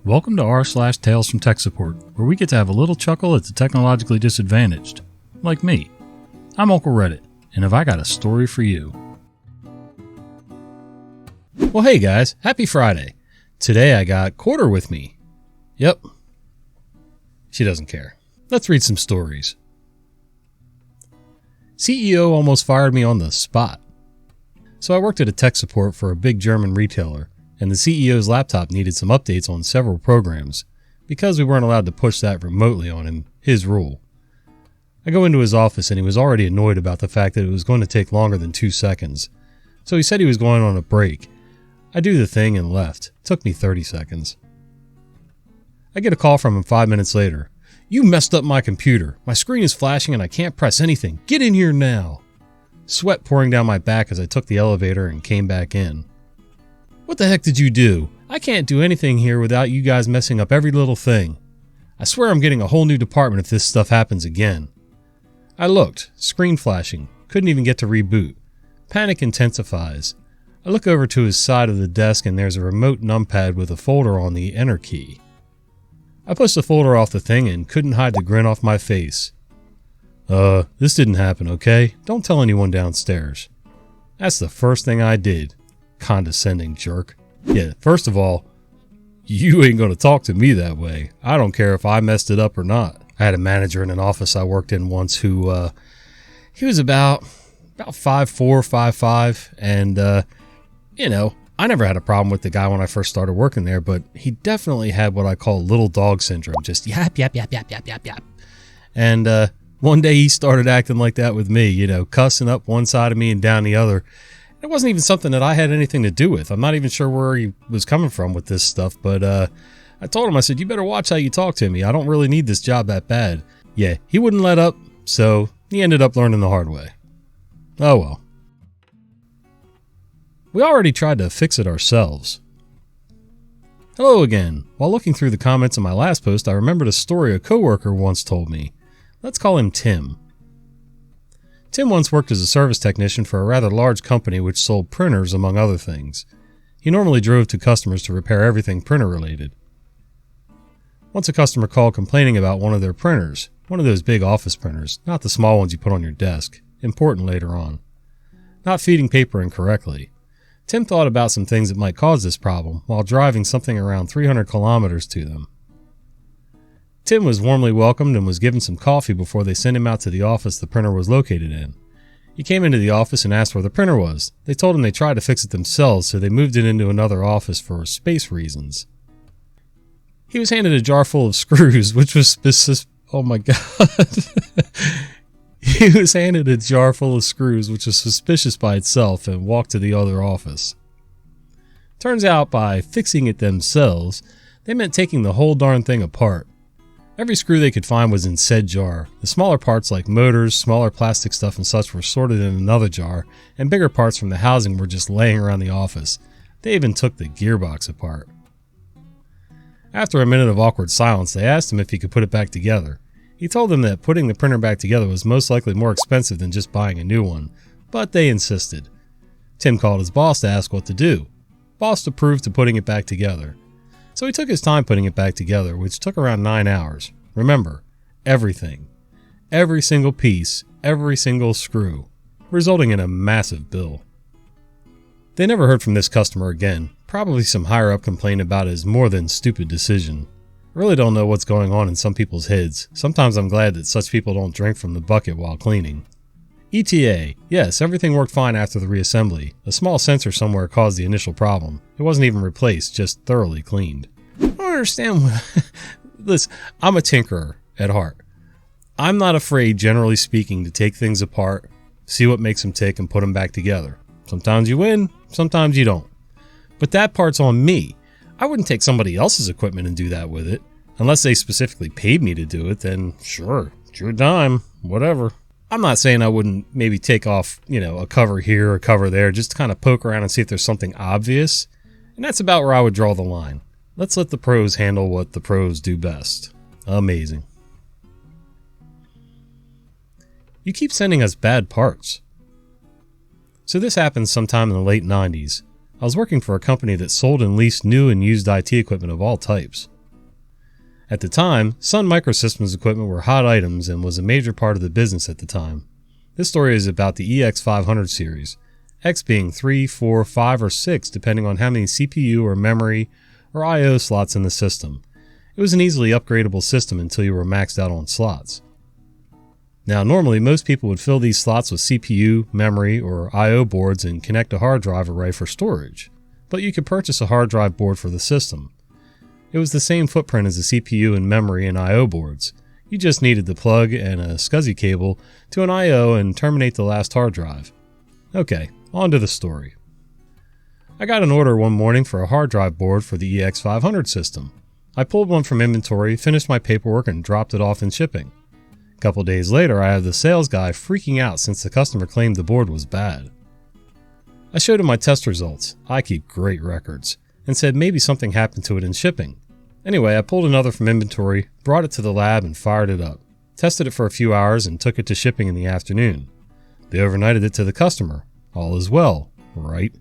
Welcome to r/Tales from Tech Support, where we get to have a little chuckle at the technologically disadvantaged. Like me. I'm Uncle Reddit, and have I got a story for you. Well, hey guys, happy Friday. Today I got Quarter with me. Yep. She doesn't care. Let's read some stories. CEO almost fired me on the spot. So I worked at a tech support for a big German retailer, and the CEO's laptop needed some updates on several programs. Because we weren't allowed to push that remotely on him, his rule. I go into his office and he was already annoyed about the fact that it was going to take longer than 2 seconds. So he said he was going on a break. I do the thing and left. It took me 30 seconds. I get a call from him 5 minutes later. "You messed up my computer. My screen is flashing and I can't press anything. Get in here now." Sweat pouring down my back as I took the elevator and came back in. "What the heck did you do? I can't do anything here without you guys messing up every little thing. I swear I'm getting a whole new department if this stuff happens again." I looked, screen flashing, couldn't even get to reboot. Panic intensifies. I look over to his side of the desk and there's a remote numpad with a folder on the enter key. I pushed the folder off the thing and couldn't hide the grin off my face. This didn't happen, okay? Don't tell anyone downstairs." That's the first thing I did. Condescending jerk. Yeah, first of all, you ain't gonna talk to me that way. I don't care if I messed it up or not. I had a manager in an office I worked in once who, he was about 5'4", 5'5", and, I never had a problem with the guy when I first started working there, but he definitely had what I call little dog syndrome. Just yap, yap, yap, yap, yap, yap, yap. And, one day he started acting like that with me, cussing up one side of me and down the other. It wasn't even something that I had anything to do with. I'm not even sure where he was coming from with this stuff, but I told him, I said, "You better watch how you talk to me. I don't really need this job that bad." Yeah, he wouldn't let up, so he ended up learning the hard way. Oh well. We already tried to fix it ourselves. Hello again. While looking through the comments on my last post, I remembered a story a coworker once told me. Let's call him Tim. Tim once worked as a service technician for a rather large company which sold printers among other things. He normally drove to customers to repair everything printer related. Once a customer called complaining about one of their printers, one of those big office printers, not the small ones you put on your desk, important later on, not feeding paper incorrectly. Tim thought about some things that might cause this problem while driving something around 300 kilometers to them. Tim was warmly welcomed and was given some coffee before they sent him out to the office the printer was located in. He came into the office and asked where the printer was. They told him they tried to fix it themselves, so they moved it into another office for space reasons. He was handed a jar full of screws, which was oh my god. He was handed a jar full of screws, which was suspicious by itself, and walked to the other office. Turns out by fixing it themselves, they meant taking the whole darn thing apart. Every screw they could find was in said jar. The smaller parts like motors, smaller plastic stuff and such were sorted in another jar, and bigger parts from the housing were just laying around the office. They even took the gearbox apart. After a minute of awkward silence, they asked him if he could put it back together. He told them that putting the printer back together was most likely more expensive than just buying a new one, but they insisted. Tim called his boss to ask what to do. Boss approved to putting it back together. So he took his time putting it back together, which took around 9 hours. Remember, everything. Every single piece, every single screw, resulting in a massive bill. They never heard from this customer again. Probably some higher up complained about his more than stupid decision. I really don't know what's going on in some people's heads. Sometimes I'm glad that such people don't drink from the bucket while cleaning. ETA. Yes, everything worked fine after the reassembly. A small sensor somewhere caused the initial problem. It wasn't even replaced, just thoroughly cleaned. I don't understand. Listen, I'm a tinkerer at heart. I'm not afraid, generally speaking, to take things apart, see what makes them tick, and put them back together. Sometimes you win, sometimes you don't. But that part's on me. I wouldn't take somebody else's equipment and do that with it. Unless they specifically paid me to do it, then sure, it's your dime, whatever. I'm not saying I wouldn't maybe take off, a cover here or a cover there, just to kind of poke around and see if there's something obvious. And that's about where I would draw the line. Let's let the pros handle what the pros do best. Amazing. You keep sending us bad parts. So this happened sometime in the late 90s. I was working for a company that sold and leased new and used IT equipment of all types. At the time, Sun Microsystems equipment were hot items and was a major part of the business at the time. This story is about the EX500 series, X being 3, 4, 5, or 6 depending on how many CPU or memory or I/O slots in the system. It was an easily upgradable system until you were maxed out on slots. Now normally most people would fill these slots with CPU, memory, or I/O boards and connect a hard drive array for storage, but you could purchase a hard drive board for the system. It was the same footprint as the CPU and memory and I/O boards. You just needed the plug and a SCSI cable to an I/O and terminate the last hard drive. Okay, on to the story. I got an order one morning for a hard drive board for the EX500 system. I pulled one from inventory, finished my paperwork, and dropped it off in shipping. A couple days later, I had the sales guy freaking out since the customer claimed the board was bad. I showed him my test results, I keep great records, and said maybe something happened to it in shipping. Anyway, I pulled another from inventory, brought it to the lab, and fired it up. Tested it for a few hours and took it to shipping in the afternoon. They overnighted it to the customer. All is well, right?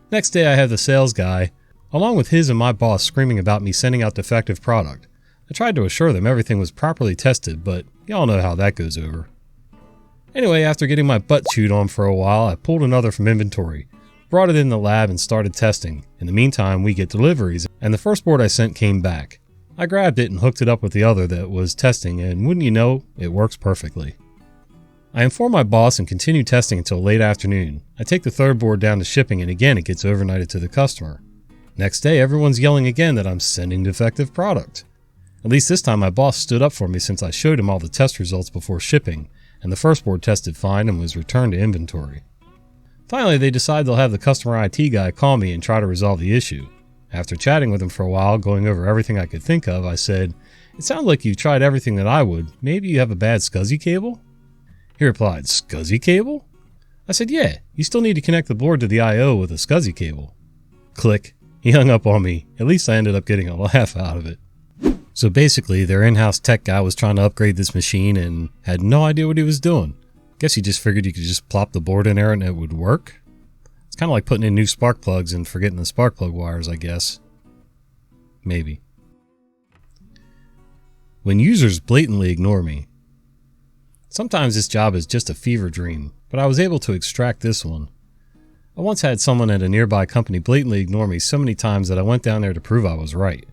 Next day, I have the sales guy, along with his and my boss, screaming about me sending out defective product. I tried to assure them everything was properly tested, but y'all know how that goes over. Anyway, after getting my butt chewed on for a while, I pulled another from inventory, brought it in the lab, and started testing. In the meantime, we get deliveries, and the first board I sent came back. I grabbed it and hooked it up with the other that was testing, and wouldn't you know, it works perfectly. I inform my boss and continue testing until late afternoon. I take the third board down to shipping, and again it gets overnighted to the customer. Next day, everyone's yelling again that I'm sending defective product. At least this time my boss stood up for me since I showed him all the test results before shipping, and the first board tested fine and was returned to inventory. Finally, they decide they'll have the customer IT guy call me and try to resolve the issue. After chatting with him for a while, going over everything I could think of, I said, "It sounds like you've tried everything that I would. Maybe you have a bad SCSI cable?" He replied, "SCSI cable?" I said, "Yeah, you still need to connect the board to the I/O with a SCSI cable." Click. He hung up on me. At least I ended up getting a laugh out of it. So basically, their in-house tech guy was trying to upgrade this machine and had no idea what he was doing. Guess he just figured you could just plop the board in there and it would work. It's kind of like putting in new spark plugs and forgetting the spark plug wires, I guess. Maybe. When users blatantly ignore me. Sometimes this job is just a fever dream, but I was able to extract this one. I once had someone at a nearby company blatantly ignore me so many times that I went down there to prove I was right.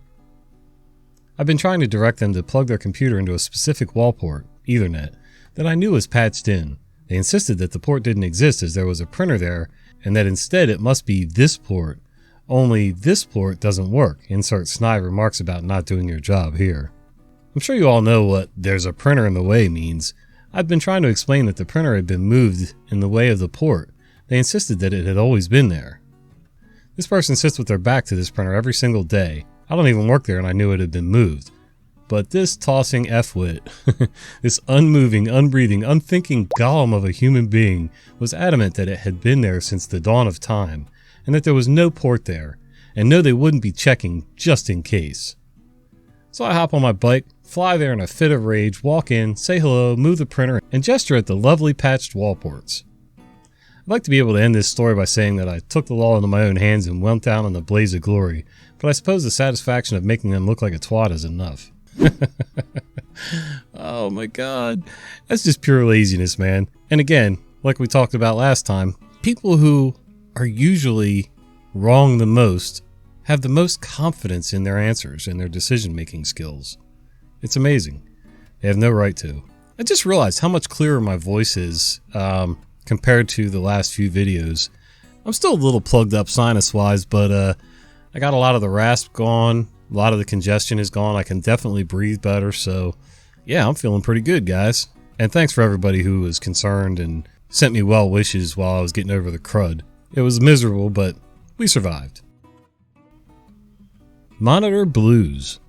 I've been trying to direct them to plug their computer into a specific wall port, Ethernet, that I knew was patched in. They insisted that the port didn't exist as there was a printer there, and that instead it must be this port. Only this port doesn't work. Insert snide remarks about not doing your job here. I'm sure you all know what "there's a printer in the way" means. I've been trying to explain that the printer had been moved in the way of the port. They insisted that it had always been there. This person sits with their back to this printer every single day. I don't even work there and I knew it had been moved. But this tossing F-wit, this unmoving, unbreathing, unthinking golem of a human being was adamant that it had been there since the dawn of time, and that there was no port there, and no, they wouldn't be checking just in case. So I hop on my bike, fly there in a fit of rage, walk in, say hello, move the printer, and gesture at the lovely patched wall ports. I'd like to be able to end this story by saying that I took the law into my own hands and went down in a blaze of glory, but I suppose the satisfaction of making them look like a twat is enough. Oh my god, that's just pure laziness, man. And again, like we talked about last time, people who are usually wrong the most have the most confidence in their answers and their decision-making skills. It's amazing. They have no right to. I just realized how much clearer my voice is compared to the last few videos. I'm still a little plugged up sinus-wise, but I got a lot of the rasp gone. A lot of the congestion is gone. I can definitely breathe better. So yeah, I'm feeling pretty good, guys. And thanks for everybody who was concerned and sent me well wishes while I was getting over the crud. It was miserable, but we survived. Monitor blues.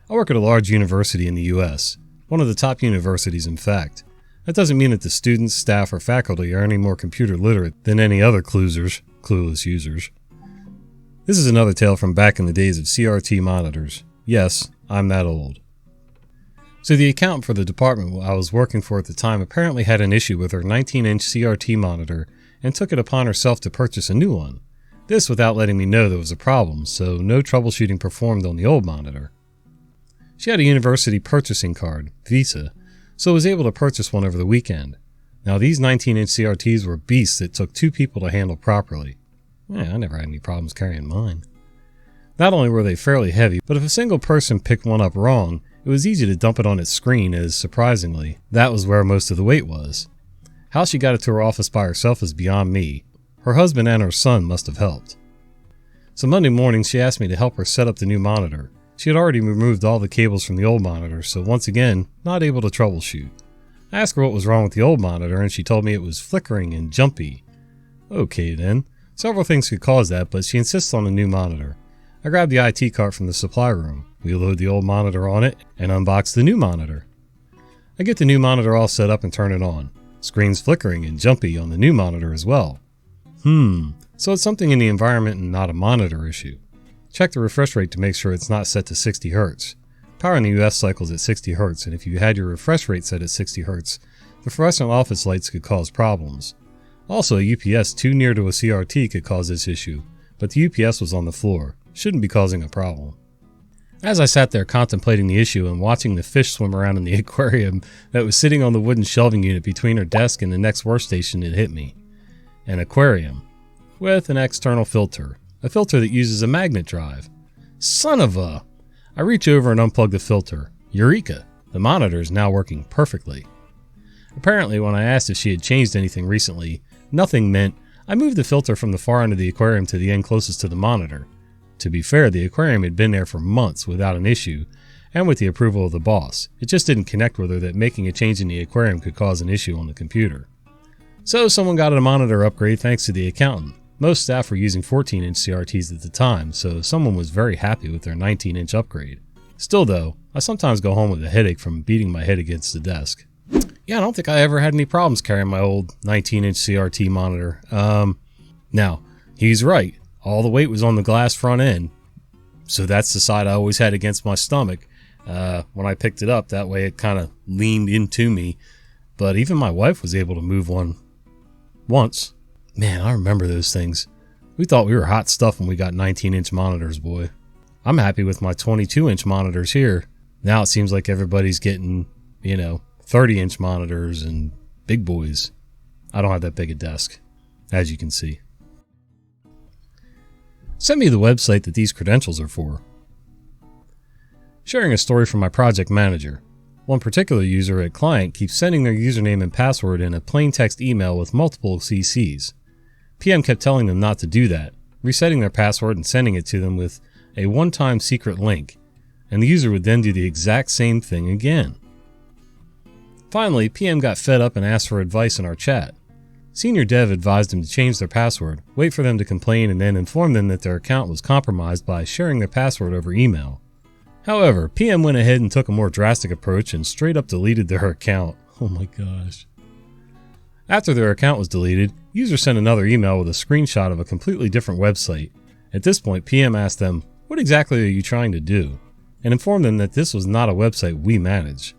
I work at a large university in the US. One of the top universities, in fact. That doesn't mean that the students, staff, or faculty are any more computer literate than any other clueless users. This is another tale from back in the days of CRT monitors. Yes, I'm that old. So the accountant for the department I was working for at the time apparently had an issue with her 19-inch CRT monitor and took it upon herself to purchase a new one. This without letting me know there was a problem, so no troubleshooting performed on the old monitor. She had a university purchasing card, Visa, so was able to purchase one over the weekend. Now these 19-inch CRTs were beasts that took 2 people to handle properly. I never had any problems carrying mine. Not only were they fairly heavy, but if a single person picked one up wrong, it was easy to dump it on its screen, as surprisingly, that was where most of the weight was. How she got it to her office by herself is beyond me. Her husband and her son must have helped. So Monday morning she asked me to help her set up the new monitor. She had already removed all the cables from the old monitor, so once again, not able to troubleshoot. I asked her what was wrong with the old monitor, and she told me it was flickering and jumpy. Okay then, several things could cause that, but she insists on a new monitor. I grabbed the IT cart from the supply room. We load the old monitor on it and unbox the new monitor. I get the new monitor all set up and turn it on. Screen's flickering and jumpy on the new monitor as well. So it's something in the environment and not a monitor issue. Check the refresh rate to make sure it's not set to 60 Hz. Power in the US cycles at 60 Hz, and if you had your refresh rate set at 60 Hz, the fluorescent office lights could cause problems. Also, a UPS too near to a CRT could cause this issue, but the UPS was on the floor. Shouldn't be causing a problem. As I sat there contemplating the issue and watching the fish swim around in the aquarium that was sitting on the wooden shelving unit between her desk and the next workstation, it hit me. An aquarium. With an external filter. A filter that uses a magnet drive. Son of a... I reach over and unplug the filter. Eureka! The monitor is now working perfectly. Apparently, when I asked if she had changed anything recently, nothing meant I moved the filter from the far end of the aquarium to the end closest to the monitor. To be fair, the aquarium had been there for months without an issue, and with the approval of the boss. It just didn't connect with her that making a change in the aquarium could cause an issue on the computer. So someone got a monitor upgrade thanks to the accountant. Most staff were using 14-inch CRTs at the time, so someone was very happy with their 19-inch upgrade. Still though, I sometimes go home with a headache from beating my head against the desk. Yeah, I don't think I ever had any problems carrying my old 19-inch CRT monitor. Now, he's right. All the weight was on the glass front end, so that's the side I always had against my stomach. When I picked it up, that way it kind of leaned into me, but even my wife was able to move one once. Man, I remember those things. We thought we were hot stuff when we got 19-inch monitors, boy. I'm happy with my 22-inch monitors here. Now it seems like everybody's getting, 30-inch monitors and big boys. I don't have that big a desk, as you can see. Send me the website that these credentials are for. Sharing a story from my project manager. One particular user at client keeps sending their username and password in a plain text email with multiple CCs. PM kept telling them not to do that, resetting their password and sending it to them with a one-time secret link, and the user would then do the exact same thing again. Finally, PM got fed up and asked for advice in our chat. Senior Dev advised him to change their password, wait for them to complain, and then inform them that their account was compromised by sharing their password over email. However, PM went ahead and took a more drastic approach and straight up deleted their account. Oh my gosh. After their account was deleted, user sent another email with a screenshot of a completely different website. At this point, PM asked them, "What exactly are you trying to do?" and informed them that this was not a website we manage.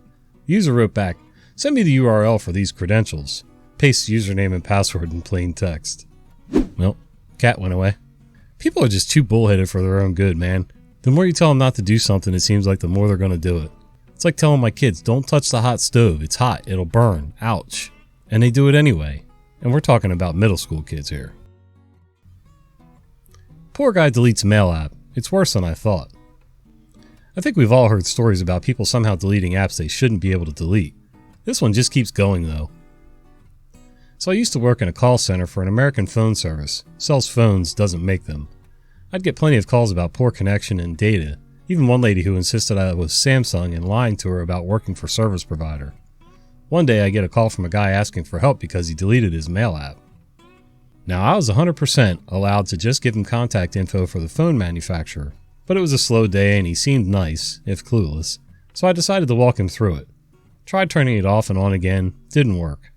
The user wrote back, "Send me the URL for these credentials." Paste username and password in plain text. Well, cat went away. People are just too bullheaded for their own good, man. The more you tell them not to do something, it seems like the more they're going to do it. It's like telling my kids, don't touch the hot stove. It's hot. It'll burn. Ouch. And they do it anyway. And we're talking about middle school kids here. Poor guy deletes mail app. It's worse than I thought. I think we've all heard stories about people somehow deleting apps they shouldn't be able to delete. This one just keeps going though. So I used to work in a call center for an American phone service. Sells phones, doesn't make them. I'd get plenty of calls about poor connection and data. Even one lady who insisted I was Samsung and lying to her about working for service provider. One day I get a call from a guy asking for help because he deleted his mail app. Now I was 100% allowed to just give him contact info for the phone manufacturer, but it was a slow day and he seemed nice, if clueless, so I decided to walk him through it. Tried turning it off and on again, didn't work.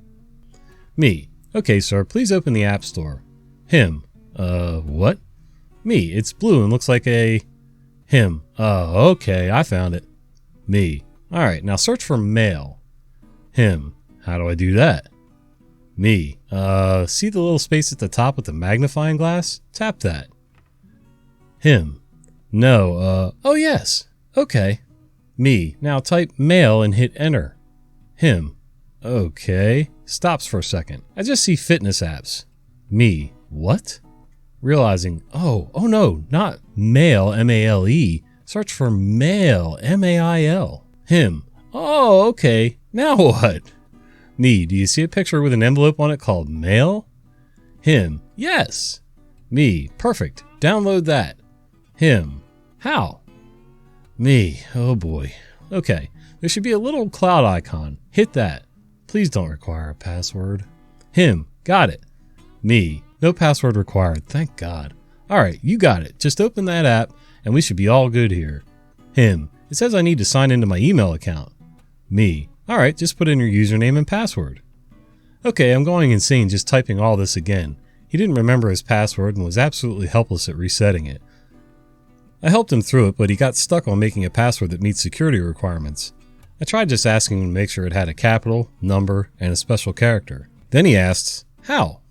Me, okay sir, please open the app store. Him, what? Me, it's blue and looks like a... Him, okay, I found it. Me, alright, now search for mail. Him, how do I do that? Me, see the little space at the top with the magnifying glass? Tap that. Him, no, oh yes, okay. Me. Now type mail and hit enter. Him. Okay. Stops for a second. I just see fitness apps. Me. What? Realizing, oh no, not mail, M-A-L-E. Search for mail, M-A-I-L. Him. Oh, okay. Now what? Me. Do you see a picture with an envelope on it called mail? Him. Yes. Me. Perfect. Download that. Him. How? Me. Oh boy. Okay. There should be a little cloud icon. Hit that. Please don't require a password. Him. Got it. Me. No password required. Thank God. Alright, you got it. Just open that app and we should be all good here. Him. It says I need to sign into my email account. Me. Alright, just put in your username and password. Okay, I'm going insane just typing all this again. He didn't remember his password and was absolutely helpless at resetting it. I helped him through it, but he got stuck on making a password that meets security requirements. I tried just asking him to make sure it had a capital, number, and a special character. Then he asks, how?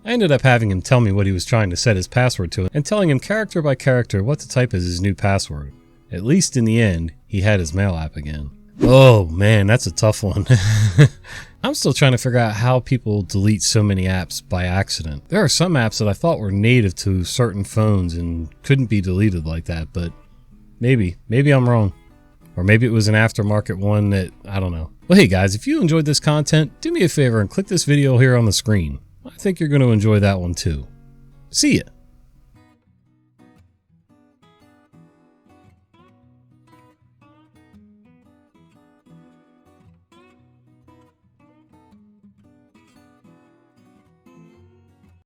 I ended up having him tell me what he was trying to set his password to and telling him character by character what to type as his new password. At least in the end, he had his mail app again. Oh man, that's a tough one. I'm still trying to figure out how people delete so many apps by accident. There are some apps that I thought were native to certain phones and couldn't be deleted like that, but maybe I'm wrong. Or maybe it was an aftermarket one that, I don't know. Well, hey guys, if you enjoyed this content, do me a favor and click this video here on the screen. I think you're going to enjoy that one too. See ya!